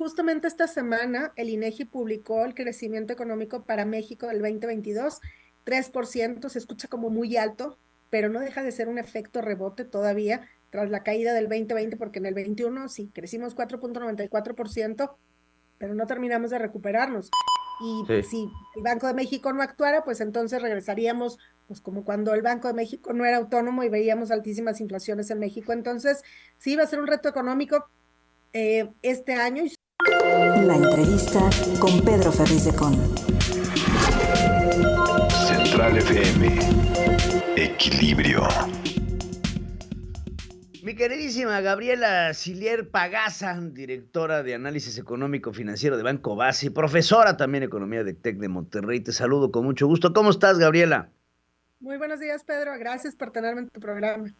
justamente esta semana el INEGI publicó el crecimiento económico para México del 2022, 3%, se escucha como muy alto, pero no deja de ser un efecto rebote todavía tras la caída del 2020, porque en el 21 sí crecimos 4.94%, pero no terminamos de recuperarnos. Y Sí. si el Banco de México no actuara, pues entonces regresaríamos, pues como cuando el Banco de México no era autónomo y veíamos altísimas inflaciones en México. Entonces, sí va a ser un reto económico este año. La entrevista con Pedro Ferriz de Con. Central FM. Equilibrio. Mi queridísima Gabriela Silier Pagaza, directora de Análisis Económico Financiero de Banco Base y profesora también de Economía de TEC de Monterrey. Te saludo con mucho gusto. ¿Cómo estás, Gabriela? Muy buenos días, Pedro. Gracias por tenerme en tu programa.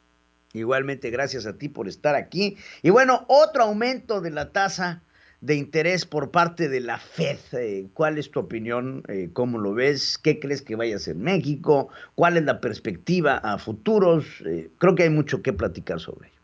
Igualmente, gracias a ti por estar aquí. Y bueno, otro aumento de la tasa de interés por parte de la Fed. ¿Cuál es tu opinión? ¿Cómo lo ves? ¿Qué crees que vaya a ser México? ¿Cuál es la perspectiva a futuros? Creo que hay mucho que platicar sobre ello.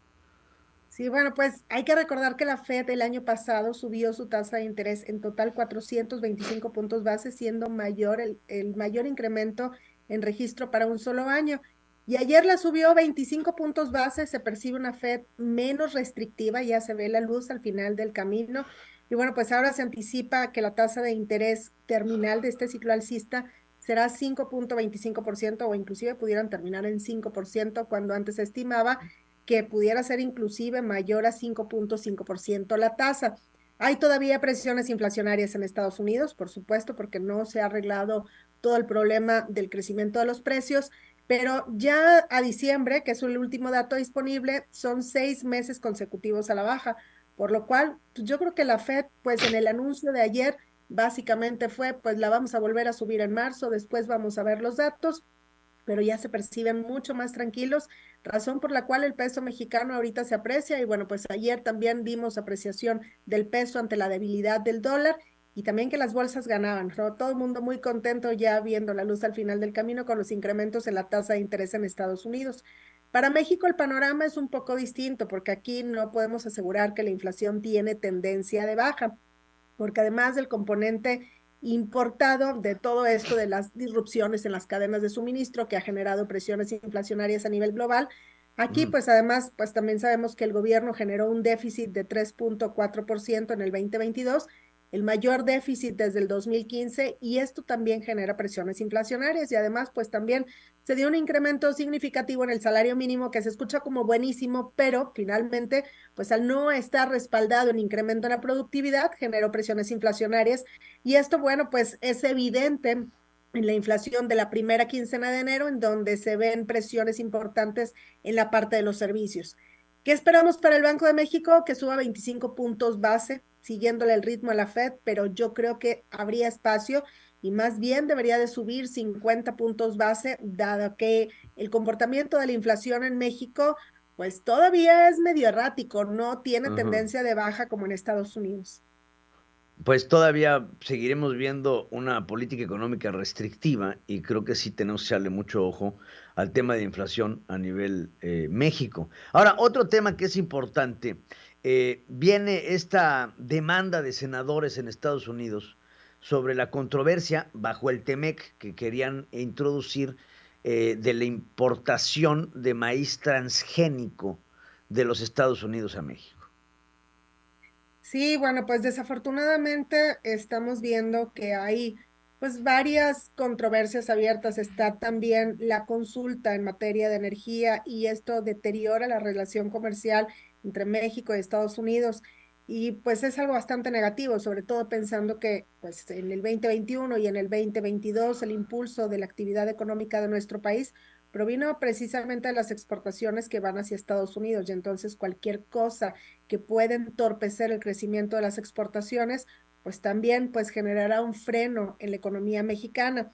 Sí, bueno, pues hay que recordar que la Fed el año pasado subió su tasa de interés en total 425 puntos base, siendo mayor el mayor incremento en registro para un solo año. Y ayer la subió 25 puntos base, se percibe una Fed menos restrictiva, ya se ve la luz al final del camino. Y bueno, pues ahora se anticipa que la tasa de interés terminal de este ciclo alcista será 5.25% o inclusive pudieran terminar en 5% cuando antes se estimaba que pudiera ser inclusive mayor a 5.5% la tasa. Hay todavía presiones inflacionarias en Estados Unidos, por supuesto, porque no se ha arreglado todo el problema del crecimiento de los precios, pero ya a diciembre, que es el último dato disponible, son 6 meses consecutivos a la baja, por lo cual pues yo creo que la Fed, pues en el anuncio de ayer, básicamente fue, pues la vamos a volver a subir en marzo, después vamos a ver los datos, pero ya se perciben mucho más tranquilos, razón por la cual el peso mexicano ahorita se aprecia y bueno, pues ayer también vimos apreciación del peso ante la debilidad del dólar y también que las bolsas ganaban, ¿no? Todo el mundo muy contento ya viendo la luz al final del camino con los incrementos en la tasa de interés en Estados Unidos. Para México el panorama es un poco distinto porque aquí no podemos asegurar que la inflación tiene tendencia de baja porque además del componente importado de todo esto de las disrupciones en las cadenas de suministro que ha generado presiones inflacionarias a nivel global, aquí Mm. pues además pues también sabemos que el gobierno generó un déficit de 3.4% en el 2022, el mayor déficit desde el 2015 y esto también genera presiones inflacionarias y además pues también se dio un incremento significativo en el salario mínimo que se escucha como buenísimo, pero finalmente pues al no estar respaldado en incremento en la productividad, generó presiones inflacionarias y esto, bueno, pues es evidente en la inflación de la primera quincena de enero, en donde se ven presiones importantes en la parte de los servicios. ¿Qué esperamos para el Banco de México? Que suba 25 puntos base, siguiéndole el ritmo a la Fed, pero yo creo que habría espacio y más bien debería de subir 50 puntos base, dado que el comportamiento de la inflación en México pues todavía es medio errático, no tiene Ajá. tendencia de baja como en Estados Unidos. Pues todavía seguiremos viendo una política económica restrictiva y creo que sí tenemos que echarle mucho ojo al tema de inflación a nivel México. Ahora, otro tema que es importante, viene esta demanda de senadores en Estados Unidos sobre la controversia bajo el TEMEC que querían introducir de la importación de maíz transgénico de los Estados Unidos a México. Sí, bueno, pues desafortunadamente estamos viendo que hay pues varias controversias abiertas. Está también la consulta en materia de energía y esto deteriora la relación comercial entre México y Estados Unidos. Y pues es algo bastante negativo, sobre todo pensando que pues en el 2021 y en el 2022 el impulso de la actividad económica de nuestro país provino precisamente de las exportaciones que van hacia Estados Unidos y entonces cualquier cosa que puede entorpecer el crecimiento de las exportaciones, pues también pues generará un freno en la economía mexicana.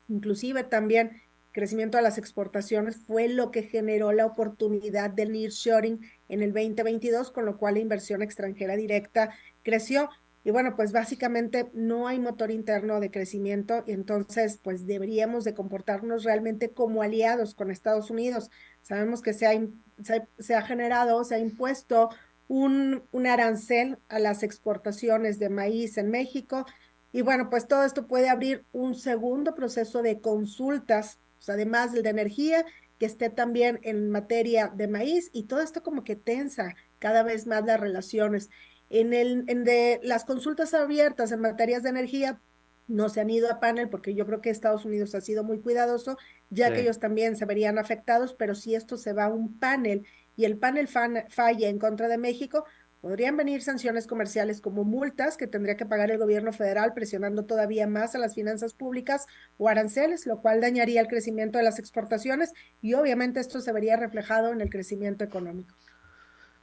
Inclusive también crecimiento de las exportaciones fue lo que generó la oportunidad del nearshoring en el 2022, con lo cual la inversión extranjera directa creció. Y bueno, pues básicamente no hay motor interno de crecimiento y entonces pues deberíamos de comportarnos realmente como aliados con Estados Unidos. Sabemos que se ha generado, se ha impuesto un arancel a las exportaciones de maíz en México. Y bueno, pues todo esto puede abrir un segundo proceso de consultas, o sea, además del de energía, que esté también en materia de maíz, y todo esto como que tensa cada vez más las relaciones. En de las consultas abiertas en materias de energía, no se han ido a panel porque yo creo que Estados Unidos ha sido muy cuidadoso, ya que Sí. ellos también se verían afectados, pero si esto se va a un panel y el panel falla en contra de México, podrían venir sanciones comerciales como multas que tendría que pagar el gobierno federal, presionando todavía más a las finanzas públicas, o aranceles, lo cual dañaría el crecimiento de las exportaciones, y obviamente esto se vería reflejado en el crecimiento económico.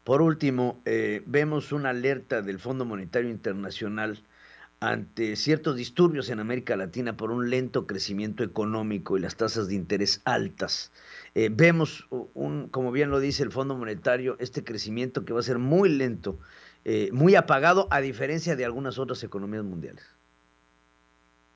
Por último, vemos una alerta del Fondo Monetario Internacional ante ciertos disturbios en América Latina por un lento crecimiento económico y las tasas de interés altas. Vemos, como bien lo dice el Fondo Monetario, este crecimiento que va a ser muy lento, muy apagado, a diferencia de algunas otras economías mundiales.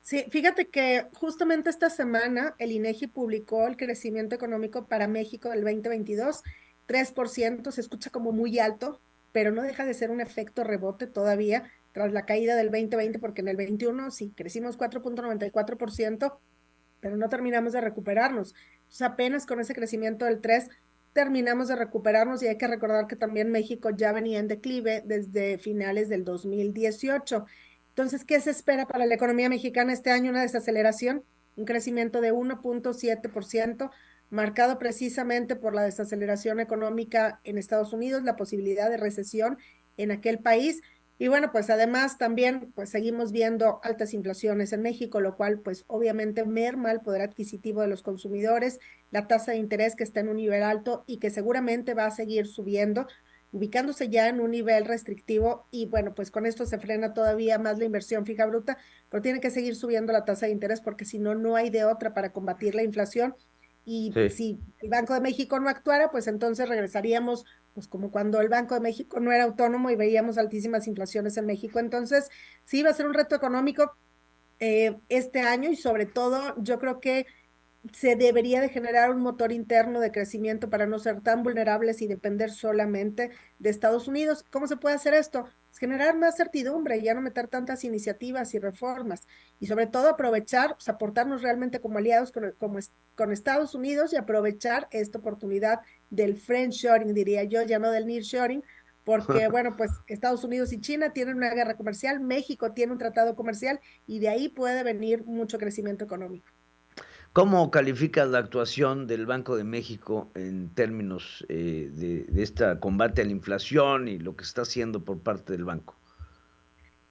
Sí, fíjate que justamente esta semana el INEGI publicó el crecimiento económico para México del 2022, 3%. Se escucha como muy alto, pero no deja de ser un efecto rebote todavía tras la caída del 2020, porque en el 21 sí crecimos 4,94%, pero no terminamos de recuperarnos. Entonces, apenas con ese crecimiento del 3 terminamos de recuperarnos, y hay que recordar que también México ya venía en declive desde finales del 2018. Entonces, ¿qué se espera para la economía mexicana este año? Una desaceleración, un crecimiento de 1,7%, marcado precisamente por la desaceleración económica en Estados Unidos, la posibilidad de recesión en aquel país. Y bueno, pues además también pues seguimos viendo altas inflaciones en México, lo cual pues obviamente merma el poder adquisitivo de los consumidores, la tasa de interés que está en un nivel alto y que seguramente va a seguir subiendo, ubicándose ya en un nivel restrictivo. Y bueno, pues con esto se frena todavía más la inversión fija bruta, pero tiene que seguir subiendo la tasa de interés porque si no, no hay de otra para combatir la inflación. Y Sí. si el Banco de México no actuara, pues entonces regresaríamos pues como cuando el Banco de México no era autónomo y veíamos altísimas inflaciones en México. Entonces, sí, va a ser un reto económico este año, y sobre todo yo creo que se debería de generar un motor interno de crecimiento para no ser tan vulnerables y depender solamente de Estados Unidos. ¿Cómo se puede hacer esto? Es generar más certidumbre y ya no meter tantas iniciativas y reformas, y sobre todo aprovechar, pues, aportarnos realmente como aliados con Estados Unidos, y aprovechar esta oportunidad del friendshoring, diría yo, ya no del nearshoring, porque bueno, pues Estados Unidos y China tienen una guerra comercial, México tiene un tratado comercial, y de ahí puede venir mucho crecimiento económico. ¿Cómo calificas la actuación del Banco de México en términos de este combate a la inflación y lo que está haciendo por parte del banco?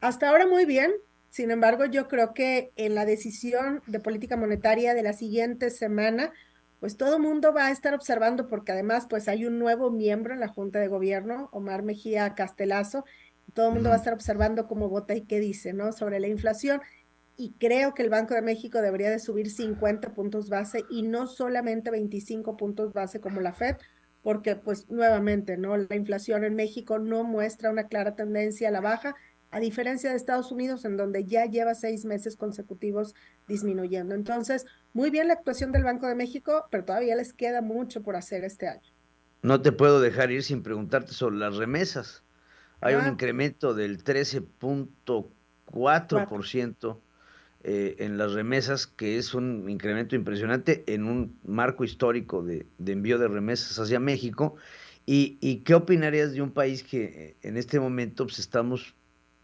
Hasta ahora muy bien. Sin embargo, yo creo que en la decisión de política monetaria de la siguiente semana, pues todo el mundo va a estar observando, porque además pues hay un nuevo miembro en la Junta de Gobierno, Omar Mejía Castelazo, y todo el mundo va a Ujú. estar observando cómo vota y qué dice, ¿no? Sobre la inflación. Y creo que el Banco de México debería de subir 50 puntos base y no solamente 25 puntos base como la Fed, porque pues nuevamente, ¿no? La inflación en México no muestra una clara tendencia a la baja, a diferencia de Estados Unidos, en donde ya lleva 6 meses consecutivos disminuyendo. Entonces, muy bien la actuación del Banco de México, pero todavía les queda mucho por hacer este año. No te puedo dejar ir sin preguntarte sobre las remesas. Hay un Ah, incremento del 13,4% cuatro. en las remesas, que es un incremento impresionante en un marco histórico de envío de remesas hacia México. ¿Y qué opinarías de un país que en este momento pues, estamos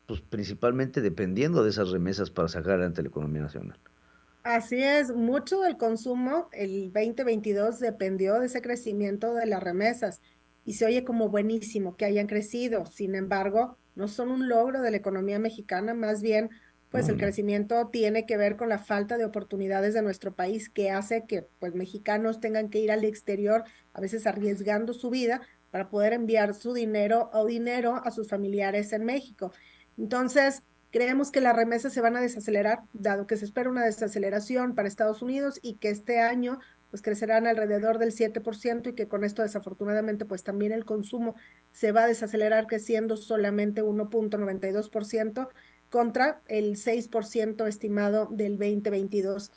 pues, principalmente dependiendo de esas remesas para sacar adelante la economía nacional? Así es, mucho del consumo el 2022 dependió de ese crecimiento de las remesas, y se oye como buenísimo que hayan crecido. Sin embargo, no son un logro de la economía mexicana, más bien, pues No, el no. crecimiento tiene que ver con la falta de oportunidades de nuestro país, que hace que pues mexicanos tengan que ir al exterior, a veces arriesgando su vida para poder enviar su dinero o dinero a sus familiares en México. Entonces, creemos que las remesas se van a desacelerar, dado que se espera una desaceleración para Estados Unidos, y que este año pues crecerán alrededor del 7%, y que con esto desafortunadamente pues también el consumo se va a desacelerar, creciendo solamente 1,92% contra el 6% estimado del 2022.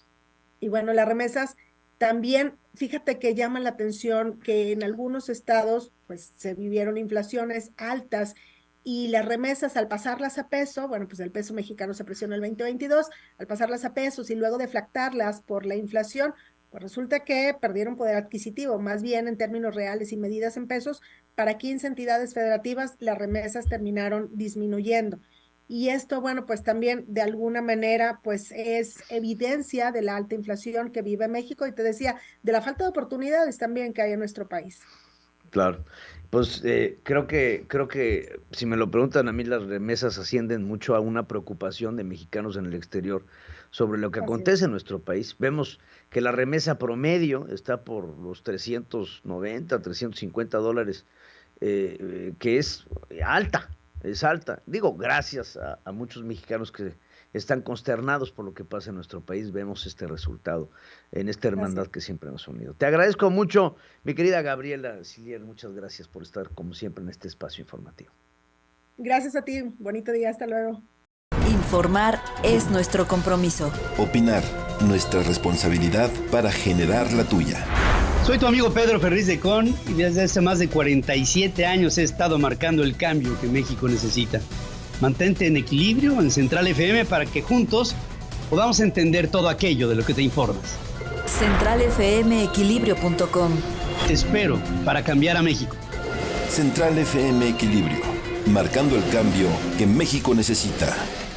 Y bueno, las remesas También, fíjate que llama la atención que en algunos estados, pues se vivieron inflaciones altas y las remesas al pasarlas a peso, bueno, pues el peso mexicano se presionó el 2022, al pasarlas a pesos y luego deflactarlas por la inflación, pues resulta que perdieron poder adquisitivo, más bien en términos reales y medidas en pesos, para 15 entidades federativas las remesas terminaron disminuyendo. Y esto, bueno, pues también de alguna manera, pues es evidencia de la alta inflación que vive México y te decía, de la falta de oportunidades también que hay en nuestro país. Claro. Pues creo que si me lo preguntan a mí, las remesas ascienden mucho a una preocupación de mexicanos en el exterior sobre lo que Así es. acontece en nuestro país. Vemos que la remesa promedio está por los 390, $350, que es alta. Digo, gracias a muchos mexicanos que están consternados por lo que pasa en nuestro país, vemos este resultado en esta hermandad que siempre nos ha unido. Te agradezco mucho, mi querida Gabriela Siller, muchas gracias por estar como siempre en este espacio informativo. Gracias a ti, bonito día, hasta luego. Informar es nuestro compromiso. Opinar, nuestra responsabilidad para generar la tuya. Soy tu amigo Pedro Ferriz de Con y desde hace más de 47 años he estado marcando el cambio que México necesita. Mantente en equilibrio en Central FM para que juntos podamos entender todo aquello de lo que te informas. CentralFMequilibrio.com. Te espero para cambiar a México. Central FM Equilibrio, marcando el cambio que México necesita.